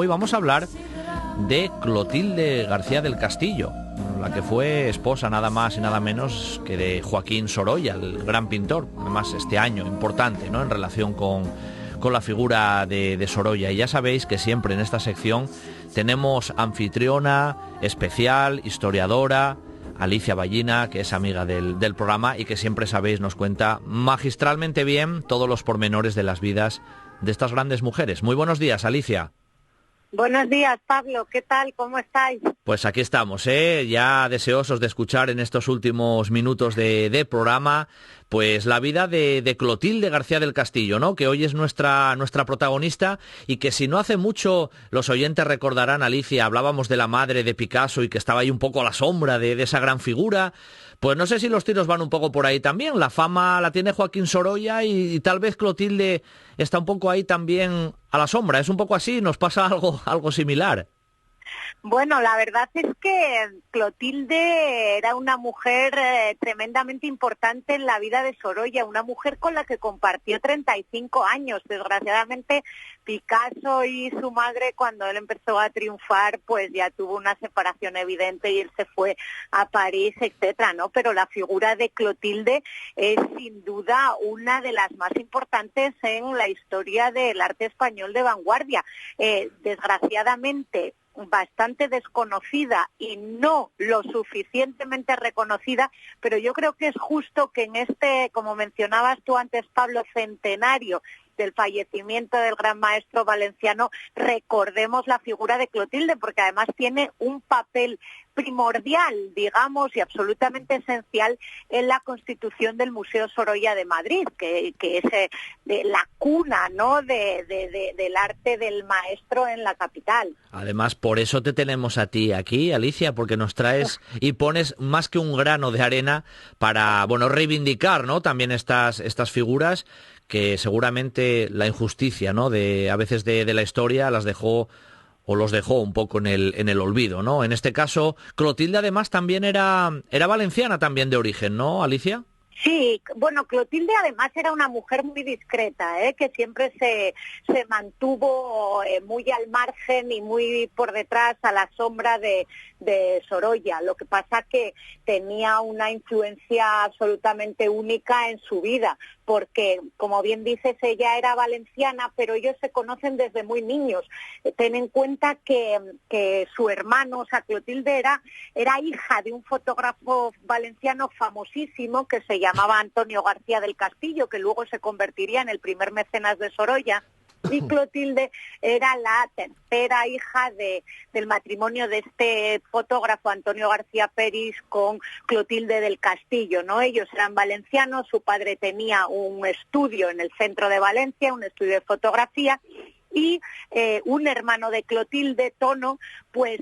Hoy vamos a hablar de Clotilde García del Castillo, la que fue esposa nada más y nada menos que de Joaquín Sorolla, el gran pintor, además este año importante, ¿no?, en relación con la figura de Sorolla. Y ya sabéis que siempre en esta sección tenemos anfitriona especial, historiadora, Alicia Ballina, que es amiga del programa y que siempre, sabéis, nos cuenta magistralmente bien todos los pormenores de las vidas de estas grandes mujeres. Muy buenos días, Alicia. Buenos días, Pablo. ¿Qué tal? ¿Cómo estáis? Pues aquí estamos, ya deseosos de escuchar en estos últimos minutos de programa, pues la vida de Clotilde García del Castillo, ¿no?, que hoy es nuestra protagonista y que, si no hace mucho, los oyentes recordarán, Alicia, hablábamos de la madre de Picasso y que estaba ahí un poco a la sombra de esa gran figura. Pues no sé si los tiros van un poco por ahí también. La fama la tiene Joaquín Sorolla y tal vez Clotilde está un poco ahí también a la sombra. Es un poco así, nos pasa algo similar. Bueno, la verdad es que Clotilde era una mujer tremendamente importante en la vida de Sorolla, una mujer con la que compartió 35 años. Desgraciadamente, Picasso y su madre, cuando él empezó a triunfar, pues ya tuvo una separación evidente y él se fue a París, etcétera, ¿no? Pero la figura de Clotilde es sin duda una de las más importantes en la historia del arte español de vanguardia. Desgraciadamente, bastante desconocida y no lo suficientemente reconocida, pero yo creo que es justo que en este, como mencionabas tú antes, Pablo, centenario del fallecimiento del gran maestro valenciano, recordemos la figura de Clotilde, porque además tiene un papel primordial, digamos, y absolutamente esencial en la constitución del Museo Sorolla de Madrid, que es la cuna, ¿no?, del arte del maestro en la capital. Además, por eso te tenemos a ti aquí, Alicia, porque nos traes y pones más que un grano de arena para, bueno, reivindicar, ¿no?, también estas figuras que seguramente la injusticia, ¿no?, a veces de la historia los dejó un poco en el olvido, ¿no? En este caso, Clotilde además también era valenciana también de origen, ¿no, Alicia? Sí, bueno, Clotilde además era una mujer muy discreta, que siempre se mantuvo muy al margen y muy por detrás, a la sombra de Sorolla. Lo que pasa que tenía una influencia absolutamente única en su vida, porque, como bien dices, ella era valenciana, pero ellos se conocen desde muy niños. Ten en cuenta que su hermano, o sea, Clotilde era hija de un fotógrafo valenciano famosísimo que se llamaba Antonio García del Castillo, que luego se convertiría en el primer mecenas de Sorolla. Y Clotilde era la tercera hija del matrimonio de este fotógrafo Antonio García Peris con Clotilde del Castillo, ¿no? Ellos eran valencianos, su padre tenía un estudio en el centro de Valencia, un estudio de fotografía, y un hermano de Clotilde, Tono, pues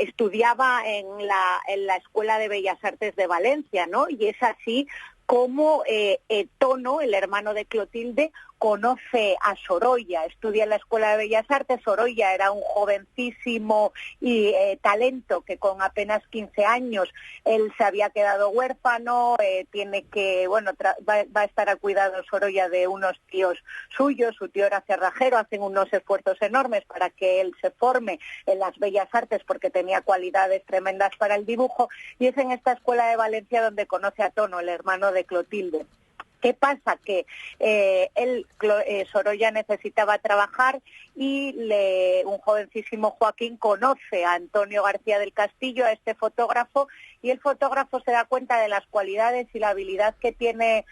estudiaba en la Escuela de Bellas Artes de Valencia, ¿no? Y es así como Tono, el hermano de Clotilde, conoce a Sorolla, estudia en la Escuela de Bellas Artes. Sorolla era un jovencísimo y talento que con apenas 15 años él se había quedado huérfano, va a estar a cuidado Sorolla de unos tíos suyos, su tío era cerrajero, hacen unos esfuerzos enormes para que él se forme en las Bellas Artes porque tenía cualidades tremendas para el dibujo, y es en esta Escuela de Valencia donde conoce a Tono, el hermano de Clotilde. ¿Qué pasa? Que Sorolla necesitaba trabajar y un jovencísimo Joaquín conoce a Antonio García del Castillo, a este fotógrafo, y el fotógrafo se da cuenta de las cualidades y la habilidad que tiene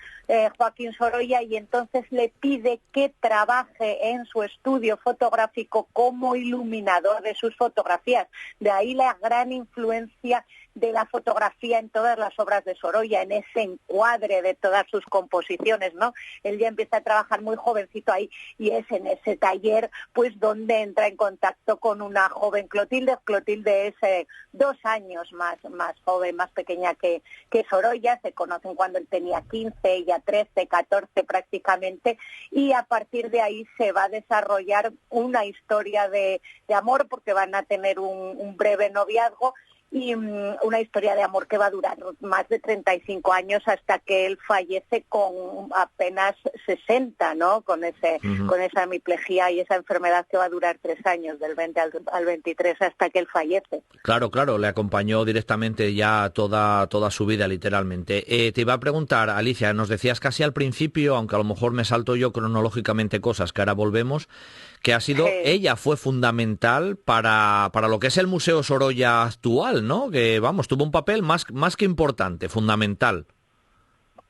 Joaquín Sorolla, y entonces le pide que trabaje en su estudio fotográfico como iluminador de sus fotografías. De ahí la gran influencia de la fotografía en todas las obras de Sorolla, en ese encuadre de todas sus composiciones, ¿no? Él ya empieza a trabajar muy jovencito ahí, y es en ese taller pues donde entra en contacto con una joven Clotilde. Clotilde es 2 años más joven, más pequeña que Sorolla. Se conocen cuando él tenía 15, ella 13, 14 prácticamente, y a partir de ahí se va a desarrollar una historia de amor, porque van a tener un breve noviazgo. y una historia de amor que va a durar más de 35 años hasta que él fallece con apenas 60, ¿no? Con esa hemiplegia y esa enfermedad que va a durar 3 años, del 20 al 23, hasta que él fallece. Claro, le acompañó directamente ya toda su vida, literalmente. Te iba a preguntar, Alicia, nos decías casi al principio, aunque a lo mejor me salto yo cronológicamente cosas, que ahora volvemos, que ella fue fundamental para lo que es el Museo Sorolla actual, ¿no? Que, vamos, tuvo un papel más que importante, fundamental.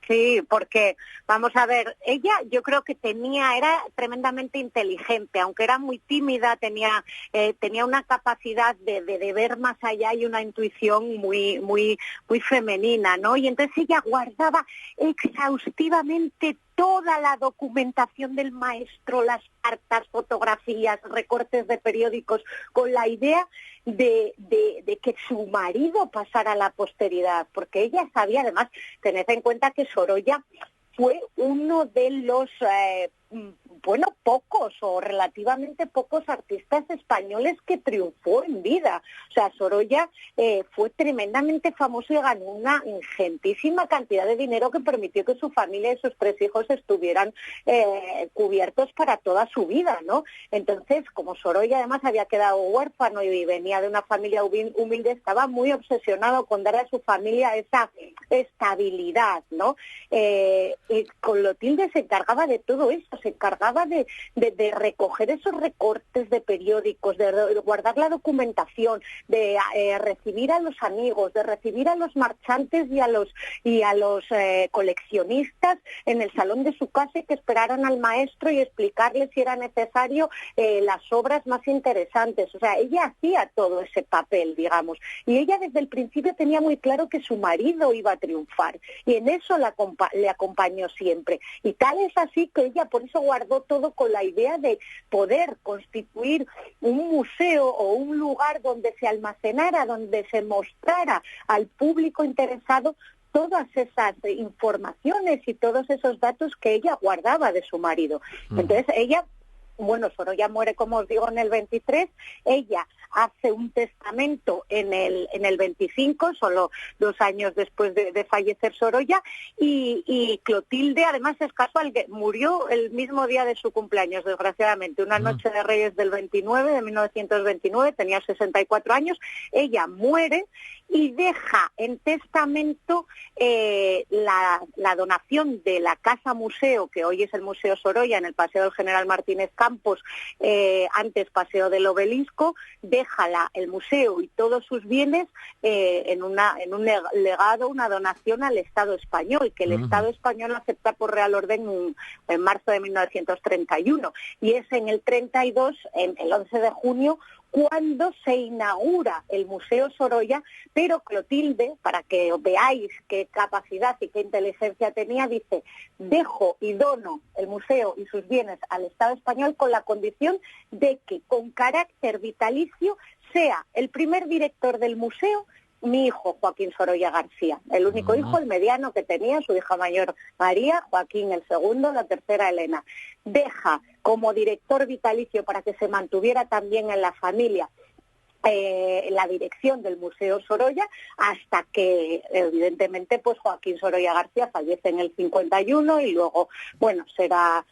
Sí, porque, vamos a ver, ella yo creo que era tremendamente inteligente, aunque era muy tímida, tenía una capacidad de ver más allá y una intuición muy femenina, ¿no? Y entonces ella guardaba exhaustivamente toda la documentación del maestro, las cartas, fotografías, recortes de periódicos, con la idea de que su marido pasara a la posteridad, porque ella sabía, además, tened en cuenta que Sorolla fue uno de los pocos o relativamente pocos artistas españoles que triunfó en vida. O sea, Sorolla fue tremendamente famoso y ganó una ingentísima cantidad de dinero que permitió que su familia y sus 3 hijos estuvieran cubiertos para toda su vida, ¿no? Entonces, como Sorolla además había quedado huérfano y venía de una familia humilde, estaba muy obsesionado con dar a su familia esa estabilidad, ¿no? Y Clotilde se encargaba de todo eso, se encargaba de recoger esos recortes de periódicos, de guardar la documentación, de recibir a los amigos, de recibir a los marchantes y a los coleccionistas en el salón de su casa y que esperaran al maestro y explicarles si era necesario las obras más interesantes. O sea, ella hacía todo ese papel, digamos, y ella desde el principio tenía muy claro que su marido iba a triunfar y en eso le acompañó siempre. Y tal es así que ella por eso guardó todo con la idea de poder constituir un museo o un lugar donde se almacenara, donde se mostrara al público interesado todas esas informaciones y todos esos datos que ella guardaba de su marido. Entonces ella, Sorolla muere, como os digo, en el 23, ella hace un testamento en el 25, solo 2 años después de fallecer Sorolla, y Clotilde, además, es casual que murió el mismo día de su cumpleaños, desgraciadamente, una noche de Reyes del 29, de 1929, tenía 64 años, ella muere y deja en testamento la donación de la Casa Museo, que hoy es el Museo Sorolla, en el Paseo del General Martínez Campos, antes Paseo del Obelisco, deja el museo y todos sus bienes en un legado, una donación al Estado español, que el Estado español acepta por Real Orden en marzo de 1931. Y es en el 32, el 11 de junio, cuando se inaugura el Museo Sorolla, pero Clotilde, para que veáis qué capacidad y qué inteligencia tenía, dice: dejo y dono el museo y sus bienes al Estado español con la condición de que con carácter vitalicio sea el primer director del museo mi hijo Joaquín Sorolla García, el único hijo, el mediano que tenía, su hija mayor María, Joaquín el segundo, la tercera Elena. Deja como director vitalicio, para que se mantuviera también en la familia, la dirección del Museo Sorolla, hasta que evidentemente pues Joaquín Sorolla García fallece en el 51 y luego será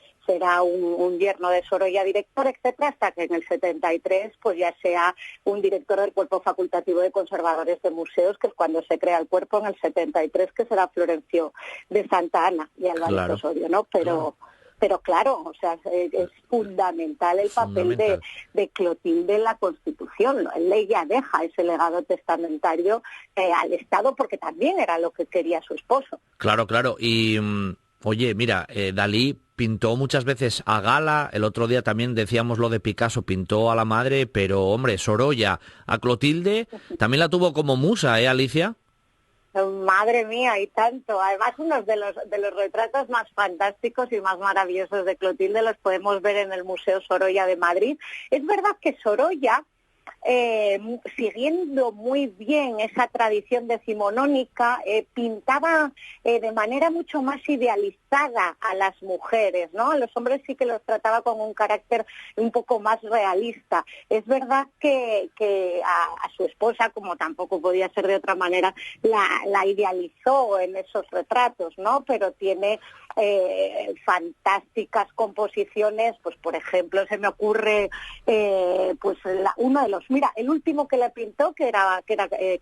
un yerno de Sorolla director, etcétera, hasta que en el 73 pues ya sea un director del Cuerpo Facultativo de Conservadores de Museos, que es cuando se crea el cuerpo en el 73, que será Florencio de Santa Ana y Álvarez Osorio, ¿no? Pero claro, o sea, es fundamental el papel de Clotilde en la Constitución, ¿no? Ella deja ese legado testamentario al Estado, porque también era lo que quería su esposo. Claro. Y, oye, mira, Dalí pintó muchas veces a gala, el otro día también decíamos lo de Picasso, pintó a la madre, pero, hombre, Sorolla, a Clotilde, también la tuvo como musa, Alicia? Madre mía, y tanto. Además, unos de los retratos más fantásticos y más maravillosos de Clotilde los podemos ver en el Museo Sorolla de Madrid. Es verdad que Sorolla siguiendo muy bien esa tradición decimonónica, pintaba de manera mucho más idealizada a las mujeres, ¿no? A los hombres sí que los trataba con un carácter un poco más realista. Es verdad que a su esposa, como tampoco podía ser de otra manera, la idealizó en esos retratos, ¿no? Pero tiene fantásticas composiciones, pues por ejemplo se me ocurre uno de los, mira, el último que le pintó, que era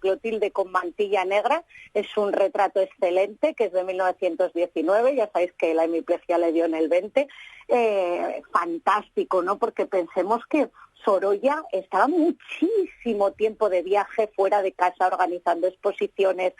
Clotilde con mantilla negra, es un retrato excelente, que es de 1919, ya sabéis que la hemiplegia le dio en el 20, fantástico, ¿no? Porque pensemos que Sorolla estaba muchísimo tiempo de viaje fuera de casa organizando exposiciones,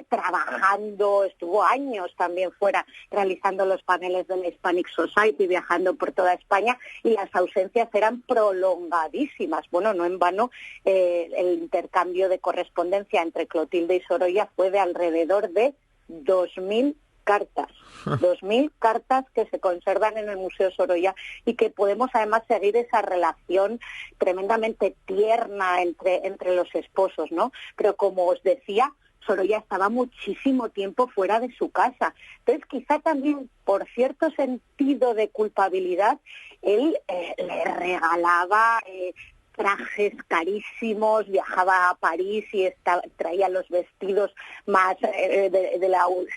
trabajando, estuvo años también fuera realizando los paneles de la Hispanic Society, viajando por toda España, y las ausencias eran prolongadísimas. Bueno, no en vano el intercambio de correspondencia entre Clotilde y Sorolla fue de alrededor de 2.000 cartas, 2.000 cartas que se conservan en el Museo Sorolla y que podemos además seguir esa relación tremendamente tierna entre los esposos, ¿no? Pero como os decía, Sorolla estaba muchísimo tiempo fuera de su casa. Entonces, quizá también por cierto sentido de culpabilidad, él le regalaba trajes carísimos, viajaba a París y traía los vestidos más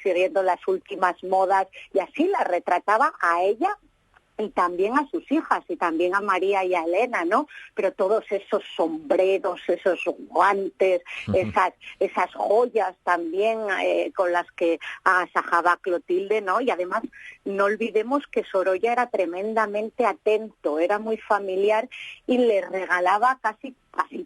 siguiendo las últimas modas, y así la retrataba a ella y también a sus hijas, y también a María y a Elena, ¿no? Pero todos esos sombreros, esos guantes, esas joyas también con las que agasajaba Clotilde, ¿no? Y además no olvidemos que Sorolla era tremendamente atento, era muy familiar y le regalaba casi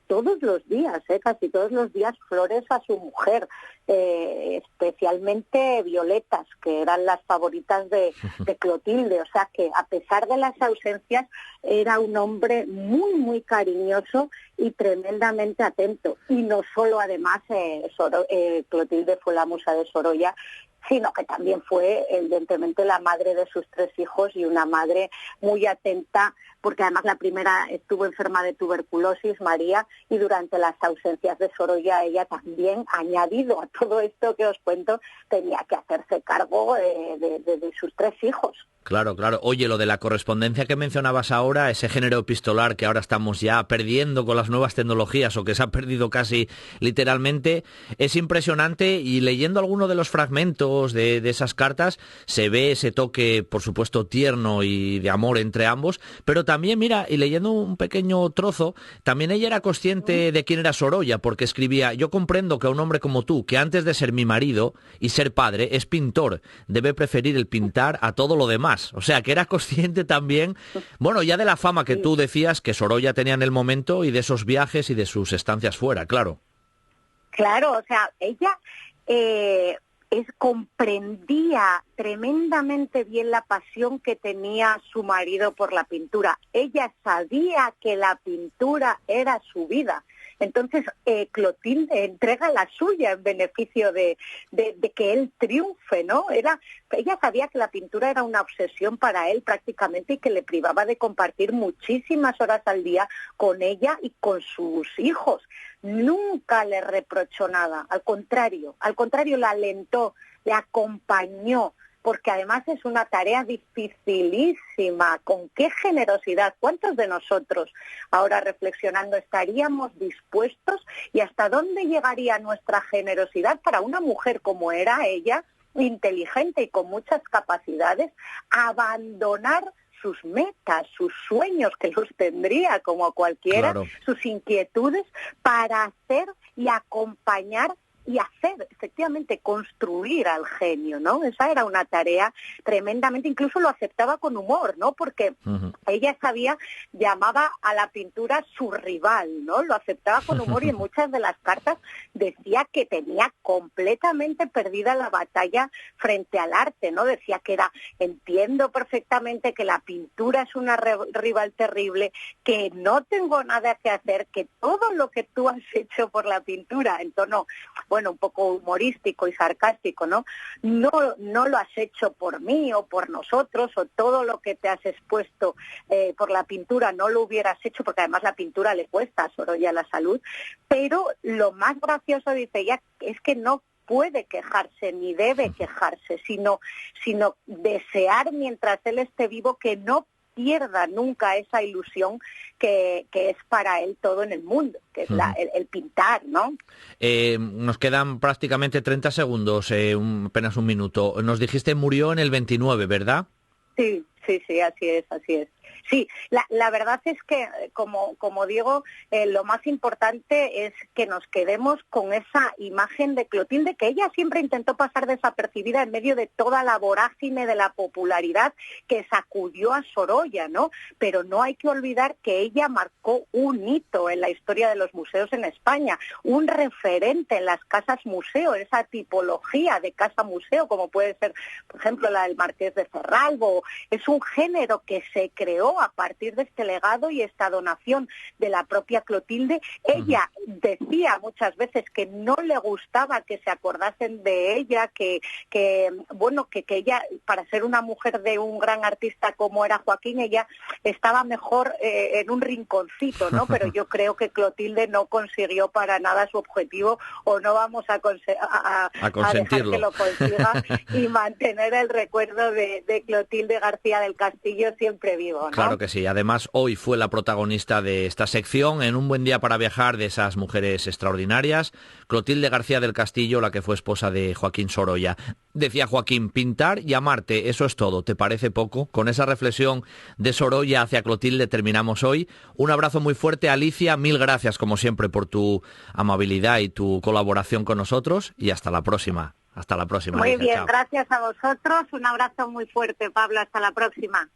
todos los días, casi todos los días flores a su mujer, especialmente violetas, que eran las favoritas de Clotilde. O sea que a pesar de las ausencias era un hombre muy, muy cariñoso y tremendamente atento. Y no solo además Clotilde fue la musa de Sorolla, sino que también fue evidentemente la madre de sus 3 hijos y una madre muy atenta, porque además la primera estuvo enferma de tuberculosis, María, y durante las ausencias de Sorolla ella también, añadido a todo esto que os cuento, tenía que hacerse cargo de sus 3 hijos. Claro, claro. Oye, lo de la correspondencia que mencionabas ahora, ese género epistolar que ahora estamos ya perdiendo con las nuevas tecnologías, o que se ha perdido casi literalmente, es impresionante, y leyendo alguno de los fragmentos de esas cartas se ve ese toque, por supuesto, tierno y de amor entre ambos, pero también, mira, y leyendo un pequeño trozo, también ella era consciente de quién era Sorolla, porque escribía: yo comprendo que a un hombre como tú, que antes de ser mi marido y ser padre, es pintor, debe preferir el pintar a todo lo demás. O sea, que era consciente también, bueno, ya de la fama que tú decías que Sorolla tenía en el momento, y de esos viajes y de sus estancias fuera, claro. Claro, o sea, ella comprendía tremendamente bien la pasión que tenía su marido por la pintura. Ella sabía que la pintura era su vida. Entonces, Clotilde entrega la suya en beneficio de que él triunfe, ¿no? Ella sabía que la pintura era una obsesión para él prácticamente, y que le privaba de compartir muchísimas horas al día con ella y con sus hijos. Nunca le reprochó nada, al contrario la alentó, le acompañó, porque además es una tarea dificilísima. ¿Con qué generosidad? ¿Cuántos de nosotros, ahora reflexionando, estaríamos dispuestos, y hasta dónde llegaría nuestra generosidad para una mujer como era ella, inteligente y con muchas capacidades, abandonar sus metas, sus sueños, que los tendría como cualquiera, claro, sus inquietudes, para hacer y acompañar y hacer, efectivamente, construir al genio, ¿no? Esa era una tarea tremendamente, incluso lo aceptaba con humor, ¿no? Porque ella llamaba a la pintura su rival, ¿no? Lo aceptaba con humor, y en muchas de las cartas decía que tenía completamente perdida la batalla frente al arte, ¿no? Decía que entiendo perfectamente que la pintura es una rival terrible, que no tengo nada que hacer, que todo lo que tú has hecho por la pintura, en tono, bueno, un poco humorístico y sarcástico, ¿no? No lo has hecho por mí o por nosotros, o todo lo que te has expuesto por la pintura no lo hubieras hecho, porque además la pintura le cuesta a Sorolla la salud, pero lo más gracioso, dice ella, es que no puede quejarse ni debe quejarse, sino desear mientras él esté vivo que no pierda nunca esa ilusión que es para él todo en el mundo, que es el pintar, ¿no? Nos quedan prácticamente 30 segundos, apenas un minuto. Nos dijiste murió en el 29, ¿verdad? Sí, así es. Sí, la verdad es que, como digo, lo más importante es que nos quedemos con esa imagen de Clotilde, que ella siempre intentó pasar desapercibida en medio de toda la vorágine de la popularidad que sacudió a Sorolla, ¿no? Pero no hay que olvidar que ella marcó un hito en la historia de los museos en España, un referente en las casas museo, esa tipología de casa museo, como puede ser, por ejemplo, la del Marqués de Cerralbo. Es un género que se creó a partir de este legado y esta donación de la propia Clotilde. Ella decía muchas veces que no le gustaba que se acordasen de ella, que ella, para ser una mujer de un gran artista como era Joaquín, ella estaba mejor en un rinconcito, ¿no? Pero yo creo que Clotilde no consiguió para nada su objetivo, o no vamos a dejar que lo consiga, y mantener el recuerdo de Clotilde García del Castillo siempre vivo, ¿no? Claro que sí. Además, hoy fue la protagonista de esta sección, en Un buen día para viajar, de esas mujeres extraordinarias. Clotilde García del Castillo, la que fue esposa de Joaquín Sorolla. Decía Joaquín, pintar y amarte, eso es todo. ¿Te parece poco? Con esa reflexión de Sorolla hacia Clotilde terminamos hoy. Un abrazo muy fuerte, Alicia. Mil gracias, como siempre, por tu amabilidad y tu colaboración con nosotros. Y hasta la próxima. Hasta la próxima. Muy Alicia, bien, chao. gracias a vosotros. Un abrazo muy fuerte, Pablo. Hasta la próxima.